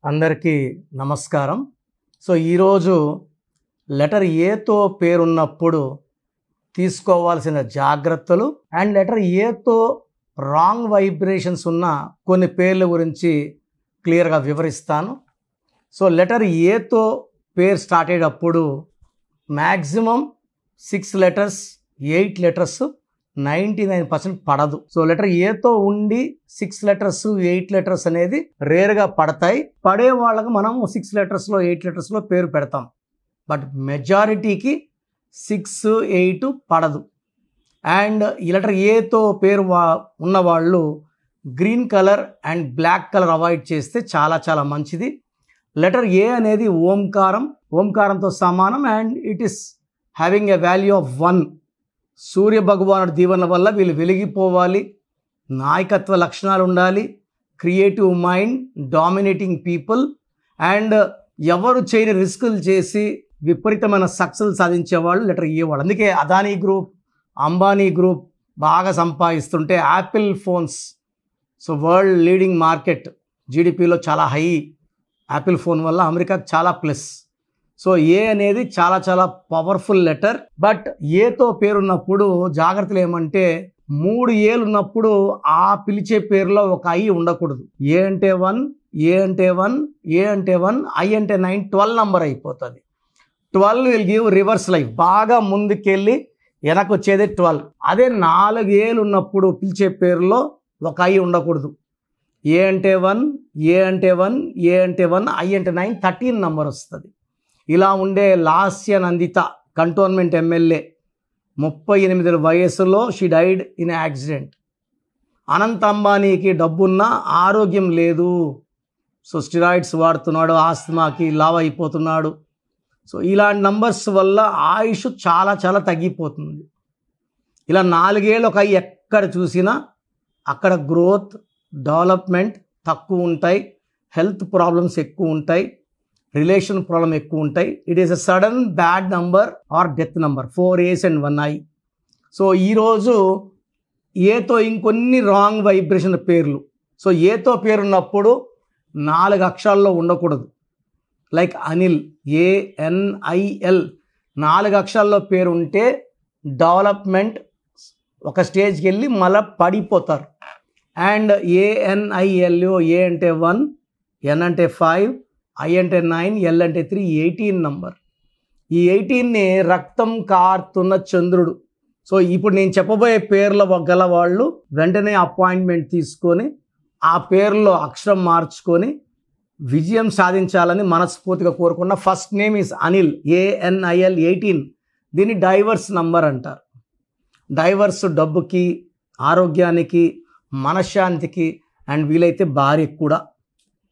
అందరికీ నమస్కారం. సో ఈరోజు లెటర్ ఏతో పేరున్నప్పుడు తీసుకోవాల్సిన జాగ్రత్తలు అండ్ లెటర్ ఏతో రాంగ్ వైబ్రేషన్స్ ఉన్న కొన్ని పేర్ల గురించి క్లియర్గా వివరిస్తాను. సో లెటర్ ఏతో పేరు స్టార్ట్ అయ్యేటప్పుడు మ్యాక్సిమం 6 లెటర్స్ 8 లెటర్స్ 99% పడదు. సో లెటర్ ఏతో ఉండి 6 లెటర్స్ 8 లెటర్స్ అనేది రేర్గా పడతాయి. పడే వాళ్ళకి మనం 6 లెటర్స్లో 8 లెటర్స్లో పేరు పెడతాం. బట్ మెజారిటీకి 6, 8 పడదు. అండ్ ఈ లెటర్ ఏతో పేరు ఉన్నవాళ్ళు green colour and black colour avoid చేస్తే చాలా మంచిది. లెటర్ ఏ అనేది ఓంకారంతో సమానం and it is having a value of 1. Surya భగవానుడి దీవెనల వల్ల వీళ్ళు వెలిగిపోవాలి, నాయకత్వ లక్షణాలు ఉండాలి, creative mind, dominating people and ఎవరు చేయని రిస్కులు చేసి విపరీతమైన సక్సెస్ సాధించేవాళ్ళు లెటర్ ఏ వాళ్ళు. అందుకే అదానీ గ్రూప్, అంబానీ గ్రూప్ బాగా సంపాదిస్తుంటే Apple phones, so world leading market, జీడిపిలో చాలా హై యాపిల్ ఫోన్ వల్ల అమెరికాకు చాలా ప్లస్. సో ఏ అనేది చాలా పవర్ఫుల్ లెటర్. బట్ ఏతో పేరున్నప్పుడు జాగ్రత్తలు ఏమంటే 3 ఏలు ఉన్నప్పుడు ఆ పిలిచే పేరులో ఒక ఐ ఉండకూడదు. ఏ అంటే 1, ఏ అంటే 1, ఏ అంటే 1, ఐ అంటే 9, 12 నంబర్ అయిపోతుంది. 12 విల్ గివ్ రివర్స్ లైఫ్. బాగా ముందుకెళ్ళి వెనక్కి వచ్చేది 12. అదే 4 ఏలు ఉన్నప్పుడు పిలిచే పేరులో ఒక ఐ ఉండకూడదు. ఏ అంటే 1, ఏ అంటే 1, ఏ అంటే 1, ఐ అంటే 9, 13 నంబర్ వస్తుంది. ఇలా ఉండే లాస్య నందిత కంటోన్మెంట్ ఎమ్మెల్యే 38 వయసులో she died in accident. Anant అంబానీకి డబ్బున్నా ఆరోగ్యం లేదు. సో స్టిరాయిడ్స్ వాడుతున్నాడు, ఆస్తమాకి లావ్ అయిపోతున్నాడు. సో ఇలాంటి నంబర్స్ వల్ల ఆయుష్ చాలా తగ్గిపోతుంది. ఇలా 4 ఏళ్ళు ఒక ఎక్కడ చూసినా అక్కడ గ్రోత్, డెవలప్మెంట్ తక్కువ ఉంటాయి, హెల్త్ ప్రాబ్లమ్స్ ఎక్కువ ఉంటాయి, రిలేషన్ ప్రాబ్లం ఎక్కువ ఉంటాయి. It is a sudden bad number are death number. 4 A's and 1 I. So ఈరోజు ఏతో ఇంకొన్ని రాంగ్ వైబ్రేషన్ పేర్లు. సో ఏతో పేరున్నప్పుడు 4 అక్షరాల్లో ఉండకూడదు. లైక్ అనిల్, ANIL 4 అక్షరాల్లో పేరు ఉంటే డెవలప్మెంట్ ఒక స్టేజ్కి వెళ్ళి మళ్ళీ పడిపోతారు. అండ్ ANIL, ఏ అంటే 1, N అంటే 5, ఐ అంటే 9, ఎల్ అంటే 3, 18 నంబర్. ఈ 18ని రక్తం కారుతున్న చంద్రుడు. సో ఇప్పుడు నేను చెప్పబోయే పేర్ల గల వాళ్ళు వెంటనే అపాయింట్మెంట్ తీసుకొని ఆ పేర్లో అక్షరం మార్చుకొని విజయం సాధించాలని మనస్ఫూర్తిగా కోరుకున్న. First name is Anil, ANIL 18. దీన్ని డైవర్స్ నంబర్ అంటారు. డైవర్స్ డబ్బుకి, ఆరోగ్యానికి, మనశ్శాంతికి అండ్ వీలైతే భార్యకి కూడా.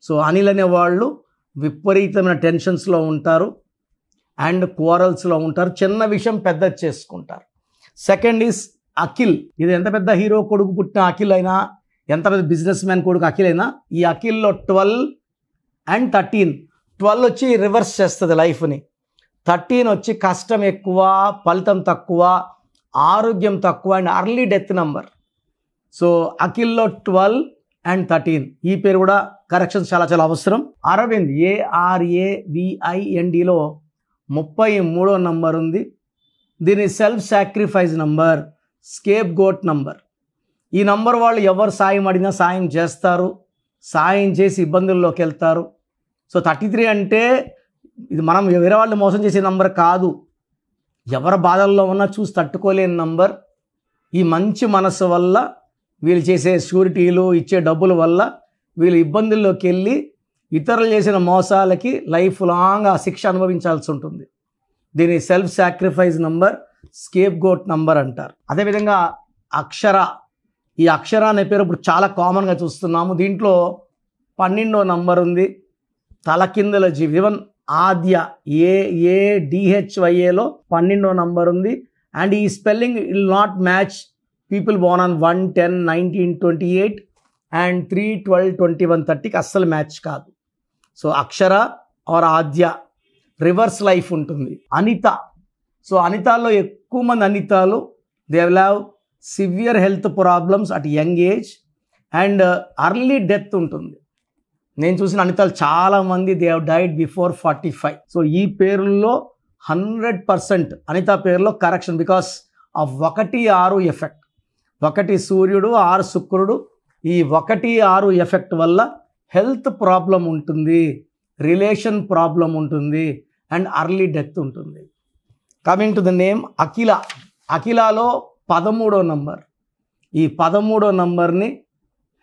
సో అనిల్ అనే వాళ్ళు విపరీతమైన టెన్షన్స్లో ఉంటారు అండ్ క్వారల్స్లో ఉంటారు. చిన్న విషయం పెద్ద చేసుకుంటారు. Second is Akhil. ఇది ఎంత పెద్ద హీరో కొడుకు పుట్టిన అఖిల్ అయినా, ఎంత పెద్ద బిజినెస్ మ్యాన్ కొడుకు అఖిల్ అయినా, ఈ అఖిల్లో 12 and 13. 12 వచ్చి రివర్స్ చేస్తుంది లైఫ్ని. 13 వచ్చి కష్టం ఎక్కువ, ఫలితం తక్కువ, ఆరోగ్యం తక్కువ and early death number. So అఖిల్లో 12 and 13. ఈ పేరు కూడా కరెక్షన్స్ చాలా అవసరం. అరవింద్, ARAVINDలో 33వ నంబర్ ఉంది. దీని self sacrifice number, scapegoat number. ఈ నంబర్ వాళ్ళు ఎవరు సాయం అడిగినా సాయం చేస్తారు, సాయం చేసి ఇబ్బందుల్లోకి వెళ్తారు. సో 33 అంటే ఇది మనం వేరే వాళ్ళు మోసం చేసే నంబర్ కాదు. ఎవరి బాధల్లో ఉన్నా చూసి తట్టుకోలేని నంబర్. ఈ మంచి మనసు వల్ల, వీళ్ళు చేసే షూరిటీలు, ఇచ్చే డబ్బుల వల్ల వీళ్ళు ఇబ్బందుల్లోకి వెళ్ళి ఇతరులు చేసిన మోసాలకి లైఫ్ లాంగ్ ఆ శిక్ష అనుభవించాల్సి ఉంటుంది. దీని self sacrifice number, scapegoat number అంటారు. అదేవిధంగా అక్షర. ఈ అక్షర అనే పేరు ఇప్పుడు చాలా కామన్గా చూస్తున్నాము. దీంట్లో 12వ నంబర్ ఉంది. తలకిందుల జీవి. ఈవెన్ ఆద్య, AADHYAలో 12వ నంబర్ ఉంది. అండ్ ఈ spelling will not match people born on 1, 10, 19, 28 and 3, 12, 21, 30కి అస్సలు మ్యాచ్ కాదు. So Akshara or Aadya reverse life ఉంటుంది. అనిత. సో అనితాల్లో ఎక్కువ మంది అనితాలు they will have severe health problems at young age and early death ఉంటుంది. నేను చూసిన అనితలు చాలామంది they have died before 45. So ఈ పేర్లలో 100% అనిత పేరులో కరెక్షన్ బికాస్ ఆఫ్ 1-6 ఎఫెక్ట్. 1 సూర్యుడు 6 శుక్రుడు, ఈ 1-6 ఎఫెక్ట్ వల్ల హెల్త్ ప్రాబ్లం ఉంటుంది, రిలేషన్ ప్రాబ్లం ఉంటుంది అండ్ అర్లీ డెత్ ఉంటుంది. Coming to the name Akhila. అఖిలాలో 13వ నంబర్. ఈ 13వ నంబర్ని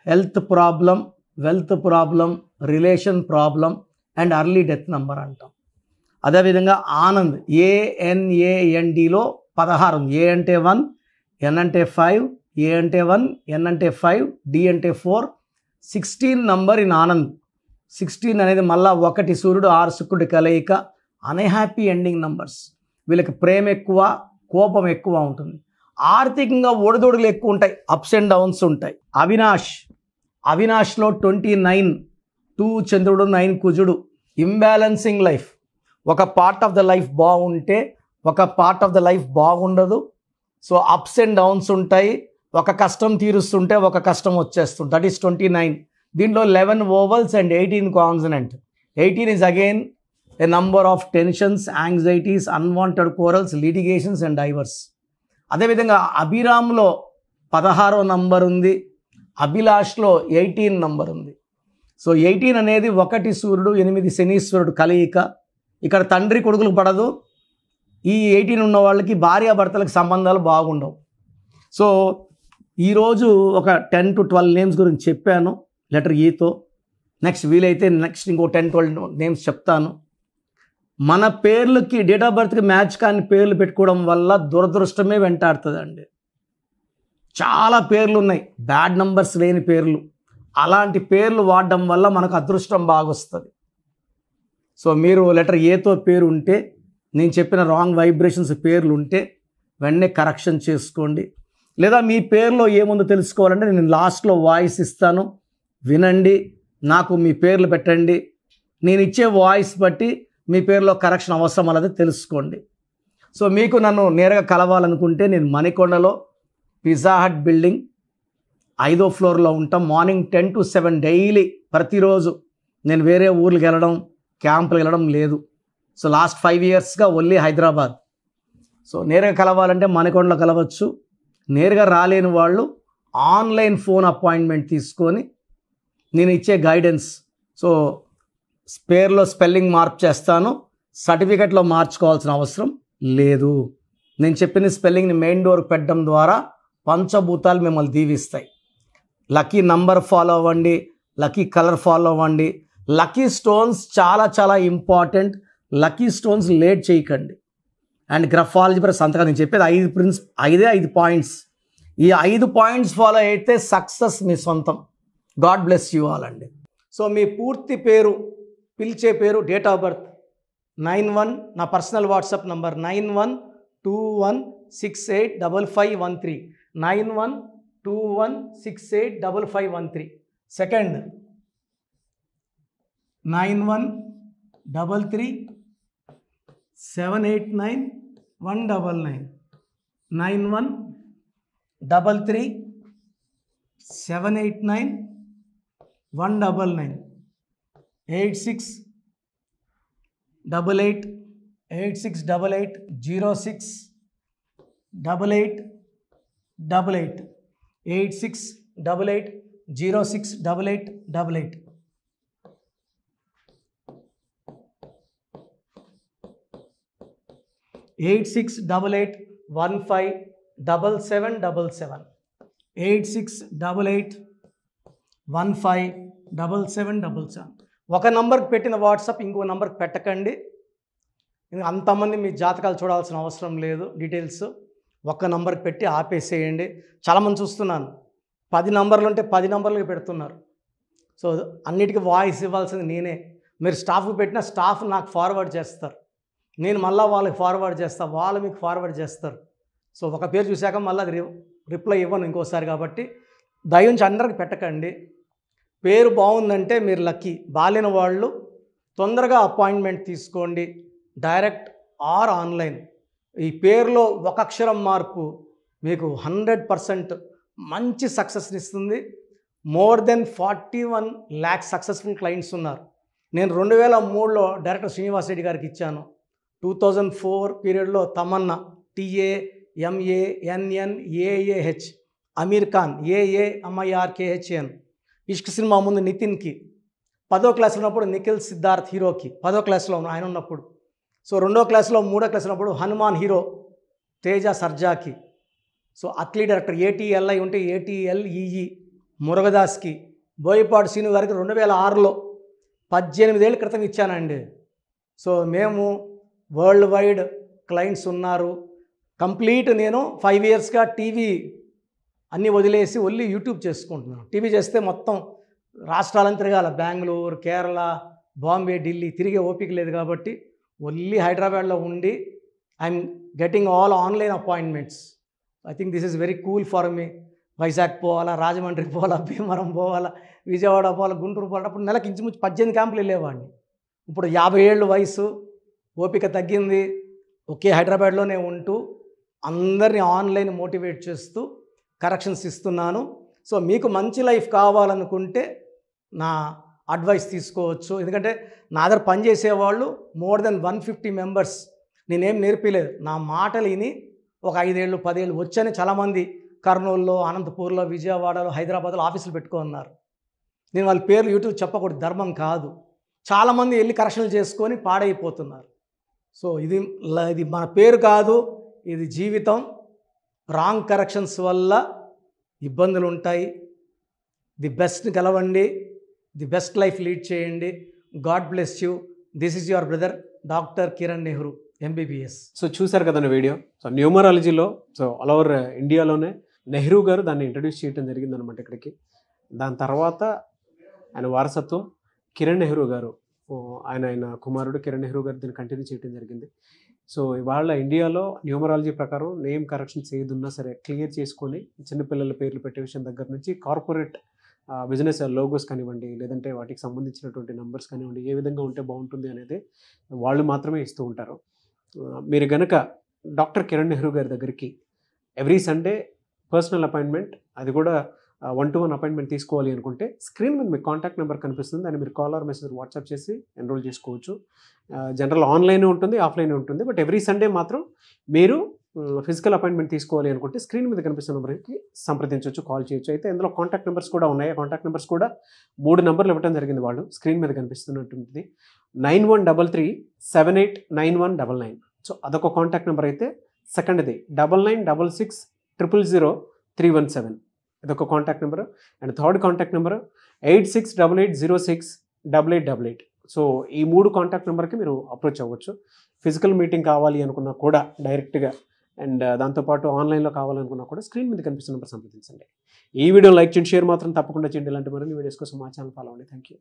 health problem, wealth problem, relation problem and early death number అంటాం. అదేవిధంగా ఆనంద్ ANANDలో 16 ఉంది. A అంటే 1, N అంటే 5, A అంటే 1, N అంటే 5, D అంటే 4, 16 నంబర్ ఇన్ ఆనంద్. 16 అనేది మళ్ళా 1 సూర్యుడు 6 శుక్రుడి కలయిక. Unhappy ending numbers. వీళ్ళకి ప్రేమ ఎక్కువ, కోపం ఎక్కువ ఉంటుంది. ఆర్థికంగా ఒడిదొడుగులు ఎక్కువ ఉంటాయి, అప్స్ అండ్ డౌన్స్ ఉంటాయి. అవినాష్లో 29, 2 చంద్రుడు 9 కుజుడు. Imbalancing life. ఒక పార్ట్ ఆఫ్ ద లైఫ్ బాగుంటే ఒక పార్ట్ ఆఫ్ ద లైఫ్ బాగుండదు. సో అప్స్ అండ్ డౌన్స్ ఉంటాయి. ఒక కష్టం తీరుస్తుంటే ఒక కష్టం వచ్చేస్తుంది. That is 29. దీంట్లో 11 ovals and 18 consonant. 18 is again a number of tensions, anxieties, unwanted quarrels, litigations and divorce. అదేవిధంగా అభిరామ్లో 16వ నంబర్ ఉంది. అభిలాష్లో 18 నంబర్ ఉంది. సో 18 అనేది 1 సూర్యుడు 8 శనీశ్వరుడు కలయిక. ఇక్కడ తండ్రి కొడుకులకు పడదు. ఈ 18 ఉన్న వాళ్ళకి భార్యాభర్తలకు సంబంధాలు బాగుండవు. సో ఈరోజు ఒక 10 to 12 నేమ్స్ గురించి చెప్పాను లెటర్ ఈతో. నెక్స్ట్ వీలైతే నెక్స్ట్ ఇంకో 10-12 నేమ్స్ చెప్తాను. మన పేర్లకి డేట్ ఆఫ్ బర్త్కి మ్యాచ్ కాని పేర్లు పెట్టుకోవడం వల్ల దురదృష్టమే వెంటాడుతుందండి. చాలా పేర్లు ఉన్నాయి, బ్యాడ్ నంబర్స్ లేని పేర్లు. అలాంటి పేర్లు వాడడం వల్ల మనకు అదృష్టం బాగొస్తుంది. సో మీరు లెటర్ ఏతో పేరు ఉంటే, నేను చెప్పిన రాంగ్ వైబ్రేషన్స్ పేర్లు ఉంటే వెంటనే కరెక్షన్ చేసుకోండి. లేదా మీ పేరులో ఏముందో తెలుసుకోవాలంటే నేను లాస్ట్లో వాయిస్ ఇస్తాను, వినండి, నాకు మీ పేర్లు పెట్టండి. నేను ఇచ్చే వాయిస్ బట్టి మీ పేరులో కరెక్షన్ అవసరం అనేది తెలుసుకోండి. సో మీకు నన్ను నేరుగా కలవాలనుకుంటే నేను మణికొండలో పిజ్జా హట్ బిల్డింగ్ 5వ ఫ్లోర్లో ఉంటాం. మార్నింగ్ 10 to 7 డైలీ, ప్రతిరోజు. నేను వేరే ఊర్లకు వెళ్ళడం, క్యాంపులకు వెళ్ళడం లేదు. సో లాస్ట్ 5 yearsగా ఓన్లీ హైదరాబాద్. సో నేరుగా కలవాలంటే మణికొండలో కలవచ్చు. నేరుగా రాలేని వాళ్ళు ఆన్లైన్ ఫోన్ అపాయింట్మెంట్ తీసుకొని నేను ఇచ్చే గైడెన్స్. సో పేరులో స్పెల్లింగ్ మార్పు చేస్తాను, సర్టిఫికెట్లో మార్చుకోవాల్సిన అవసరం లేదు. నేను చెప్పిన స్పెల్లింగ్ని మెయిన్ డోర్ పెట్టడం ద్వారా పంచభూతాలు మిమ్మల్ని దీవిస్తాయి. లక్కీ నంబర్ ఫాలో అవ్వండి, లక్కీ కలర్ ఫాలో అవ్వండి. లక్కీ స్టోన్స్ చాలా చాలా ఇంపార్టెంట్. లక్కీ స్టోన్స్ లేట్ చేయకండి. అండ్ గ్రఫాలజీ పర సంతకం నేను చెప్పేది 5 పాయింట్స్. ఈ 5 పాయింట్స్ ఫాలో అయితే సక్సెస్ మీ సొంతం. గాడ్ బ్లెస్ యూ ఆల్ అండి. సో మీ పూర్తి పేరు, పిలిచే పేరు, డేట్ ఆఫ్ బర్త్ 91, నా personal WhatsApp number 9121685513, 9121685513. Second 9133789199, 9133789199, 8688068888, 8688068888. Eight 8688157777, 8688157777. ఒక నంబర్కి పెట్టిన వాట్సాప్ ఇంకో నంబర్కి పెట్టకండి. అంతమంది మీ జాతకాలు చూడాల్సిన అవసరం లేదు. డీటెయిల్స్ ఒక్క నంబర్కి పెట్టి ఆపేసేయండి. చాలామంది చూస్తున్నాను 10 నంబర్లు ఉంటే 10 నంబర్లకి పెడుతున్నారు. సో అన్నిటికీ వాయిస్ ఇవ్వాల్సింది నేనే. మీరు స్టాఫ్కి పెట్టిన స్టాఫ్ నాకు ఫార్వర్డ్ చేస్తారు, నేను మళ్ళీ వాళ్ళకి ఫార్వర్డ్ చేస్తాను, వాళ్ళు మీకు ఫార్వర్డ్ చేస్తారు. సో ఒక పేరు చూశాక మళ్ళీ అది రిప్లై ఇవ్వను ఇంకోసారి. కాబట్టి దయించి అందరికి పెట్టకండి. పేరు బాగుందంటే మీరు లక్కీ. బాలేని వాళ్ళు తొందరగా అపాయింట్మెంట్ తీసుకోండి, డైరెక్ట్ ఆర్ ఆన్లైన్. ఈ పేరులో ఒక అక్షరం మార్పు మీకు 100% మంచి సక్సెస్ని ఇస్తుంది. More than 41 lakhs successful clients ఉన్నారు. నేను 2003లో డైరెక్టర్ శ్రీనివాస్ రెడ్డి గారికి ఇచ్చాను. 2004 పీరియడ్లో తమన్నా TAMANNAAH, అమీర్ ఖాన్ AAMIRKHAN, ఇష్క్ సినిమా ముందు నితిన్కి, 10వ క్లాస్లో ఉన్నప్పుడు నిఖిల్ సిద్ధార్థ్ హీరోకి, 10వ క్లాస్లో ఆయన ఉన్నప్పుడు. సో 2వ క్లాస్లో 3వ క్లాస్ ఉన్నప్పుడు హనుమాన్ హీరో తేజ సర్జాకి. సో అట్లీ డైరెక్టర్ ATLI ఉంటే ATLEE మురుగదాస్కి, బోయపాటి శ్రీను గారికి 2006లో 18 ఏళ్ళ క్రితం ఇచ్చానండి. సో మేము వరల్డ్ వైడ్ క్లయింట్స్ ఉన్నారు. కంప్లీట్ నేను 5 ఇయర్స్గా టీవీ అన్నీ వదిలేసి ఓన్లీ యూట్యూబ్ చేసుకుంటున్నాను. టీవీ చేస్తే మొత్తం రాష్ట్రాలను తిరగాల, బెంగళూరు, కేరళ, బాంబే, ఢిల్లీ తిరిగే ఓపిక లేదు కాబట్టి ఓన్లీ హైదరాబాద్లో ఉండి I'm getting all online appointments. I think this is very cool for me. Vizag పోవాలా, రాజమండ్రికి పోవాలా, భీమవరం పోవాలా, విజయవాడ పోవాలా, గుంటూరు పోవాలా. అప్పుడు నెలకి ఇంచుమించు 18 క్యాంపులు వెళ్ళేవాడిని. ఇప్పుడు 50 ఏళ్ళు వయసు, ఓపిక తగ్గింది. ఒకే హైదరాబాద్లోనే ఉంటూ అందరినీ ఆన్లైన్ మోటివేట్ చేస్తూ కరెక్షన్స్ ఇస్తున్నాను. సో మీకు మంచి లైఫ్ కావాలనుకుంటే నా అడ్వైస్ తీసుకోవచ్చు. ఎందుకంటే నా దగ్గర పనిచేసేవాళ్ళు మోర్ దెన్ 150 మెంబర్స్. నేనేం నేర్పిలేదు, నా మాటలు విని ఒక 5 ఏళ్ళు 10 ఏళ్ళు వచ్చని చాలామంది కర్నూలులో, అనంతపూర్లో, విజయవాడలో, హైదరాబాద్లో ఆఫీసులు పెట్టుకున్నారు. నేను వాళ్ళ పేర్లు యూట్యూబ్ చెప్పకూడదు, ధర్మం కాదు. చాలామంది వెళ్ళి కరెక్షన్లు చేసుకొని పాడైపోతున్నారు. సో ఇది మన పేరు కాదు, ఇది జీవితం. రాంగ్ కరెక్షన్స్ వల్ల ఇబ్బందులు ఉంటాయి. ది బెస్ట్ గెలవండి, ది బెస్ట్ లైఫ్ లీడ్ చేయండి. God bless you. This is your brother doctor Kiran Nehru MBBS. So చూసారు కదా వీడియో. సో న్యూమరాలజీలో సో ఆల్ ఓవర్ ఇండియాలోనే నెహ్రూ గారు దాన్ని ఇంట్రడ్యూస్ చేయడం జరిగిందనమాట ఇక్కడికి. దాని తర్వాత ఆయన వారసత్వం కిరణ్ నెహ్రూ గారు, ఆయన కుమారుడు కిరణ్ నెహ్రూ గారు దీన్ని కంటిన్యూ చేయడం జరిగింది. సో ఇవాళ ఇండియాలో న్యూమరాలజీ ప్రకారం నేమ్ కరెక్షన్స్ ఏదున్నా సరే క్లియర్ చేసుకొని చిన్నపిల్లల పేర్లు పెట్టే విషయం దగ్గర నుంచి కార్పొరేట్ బిజినెస్ లోగోస్ కానివ్వండి, లేదంటే వాటికి సంబంధించినటువంటి నెంబర్స్ కానివ్వండి, ఏ విధంగా ఉంటే బాగుంటుంది అనేది వాళ్ళు మాత్రమే ఇస్తూ ఉంటారు. మీరు కనుక డాక్టర్ కిరణ్ నెహ్రూ గారి దగ్గరికి ఎవ్రీ సండే పర్సనల్ అపాయింట్మెంట్, అది కూడా 1-to-1 అపాయింట్మెంట్ తీసుకోవాలి అనుకుంటే స్క్రీన్ మీద మీకు కాంటాక్ట్ నెంబర్ కనిపిస్తుంది. దాన్ని మీరు కాల్ ఆర్ మెసేజ్ వాట్సాప్ చేసి ఎన్రోల్ చేసుకోవచ్చు. జనరల్ ఆన్లైన్ ఉంటుంది, ఆఫ్లైన్ ఉంటుంది. బట్ ఎవ్రీ సండే మాత్రం మీరు ఫిజికల్ అపాయింట్మెంట్ తీసుకోవాలి అనుకుంటే స్క్రీన్ మీద కనిపిస్తున్న నెంబర్కి సంప్రదించవచ్చు, కాల్ చేయొచ్చు. అయితే ఇందులో కాంటాక్ట్ నెంబర్స్ కూడా ఉన్నాయి. కాంటాక్ట్ నెంబర్స్ కూడా 3 నెంబర్లు ఇవ్వడం జరిగింది. వాళ్ళు స్క్రీన్ మీద కనిపిస్తున్నట్టుంది 9133789199. సో అదొక కాంటాక్ట్ నెంబర్ అయితే. సెకండ్ది 9966000317, ఇదొక contact number. And third contact number 8688068888. So ఈ 3 కాంటాక్ట్ నెంబర్కి మీరు అప్రోచ్ అవ్వచ్చు. ఫిజికల్ మీటింగ్ కావాలి అనుకున్నా కూడా డైరెక్ట్గా, అండ్ దాంతోపాటు ఆన్లైన్లో కావాలనుకున్నా కూడా స్క్రీన్ మీద కనిపిస్తున్న నెంబర్ సంప్రదించండి. ఈ వీడియో లైక్ చేయండి, షేర్ మాత్రం తప్పకుండా చేయండి. ఇలాంటి మరిన్ని వీడియోస్ కోసం మా ఛానల్ ఫాలో అవ్వండి. Thank you.